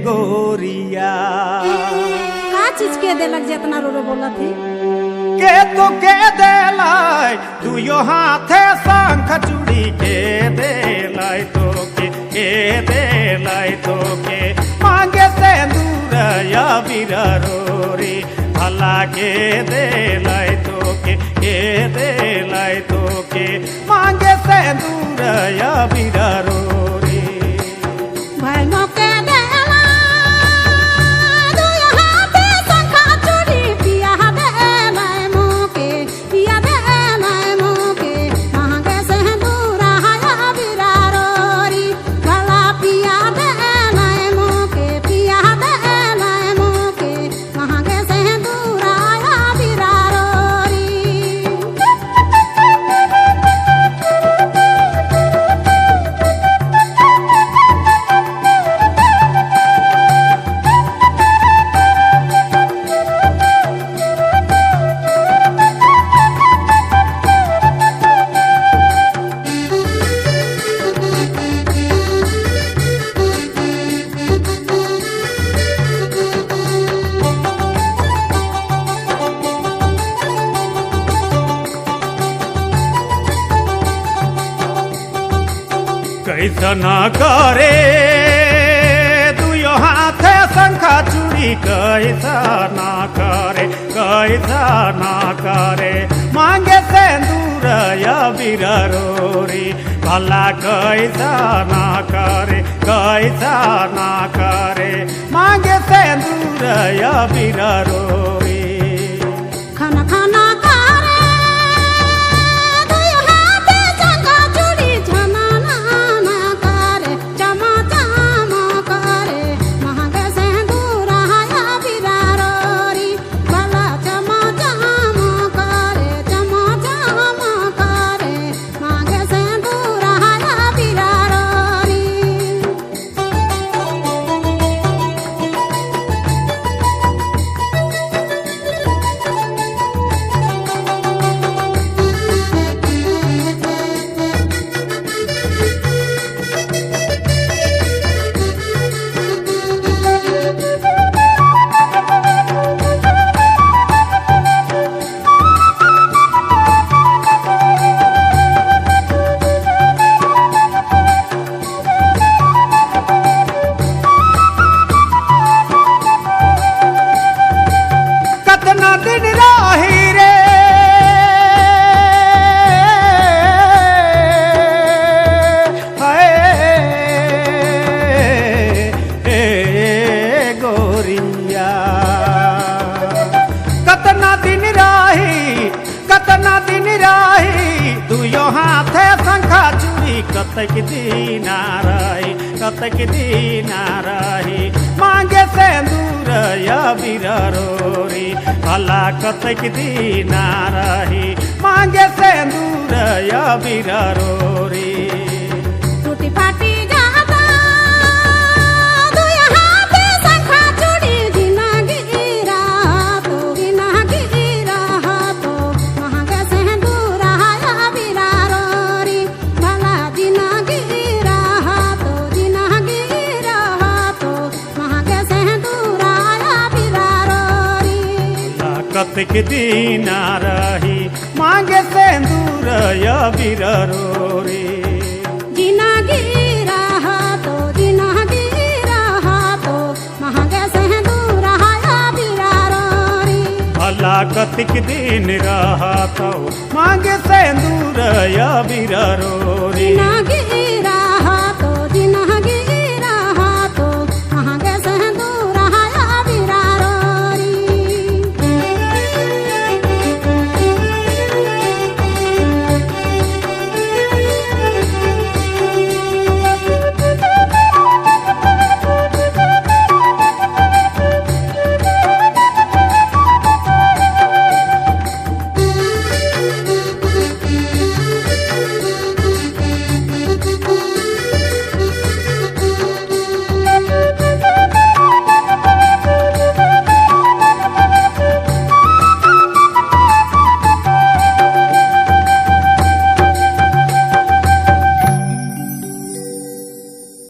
गोरिया। का चीज के देलक जितना रो बोला थी के तो के देलाई दुयो हाथे शंख चूड़ी के देलाई तो के देलाई तो के मांगे सिंदूर या बिररोरी भला के देलाई तो के देलाई तो के मांगे सिंदूर या बिररोरी भाई मोके देला दुयो हाथे शंख चूड़ी पिया देला मोके पिया देला मोके मांगे सिंदूर या बिररोरी भला पिया देला मोके पिया देला मोके मांगे सिंदूर या बिररोरी। कैसना करे दुयो हाथे शंखा चूड़ी कैसना करे मांगे सिंदूर या बिररोरी भला कैसना करे मांगे सिंदूर या बिररोरी खाना खाना करे दुयो हाथे शंख चूड़ी झना ना करे चमा चमा करे मांगे सिंदूर या बिररोरी भला चमा चमा करे चमा चमा करे मांगे सिंदूर या बिररोरी। कतना दिन राही रे हाय गोरिया कतना दिन राही दुयो हाथे शंखा चूड़ी कतक दिन रही मांगे सिंदूर या बिररोरी भला कतक दिन रही मांगे सिंदूर या बिररोरी टूटी फाटी जाता दुयो हाथे शंख चूड़ी जिंदगी रहा तो मांगे सिंदूर या बिररोरी भला जिंदगी रहा तो मांगे सिंदूर या बिररोरी कतक दिन रही मांगे सिंदूर या बिररोरी जिंदगी रहा तो मांगे सिंदूर या बिररोरी भला कतक दिन रहा तो मांगे सिंदूर या बिररोरी जिंदगी रहा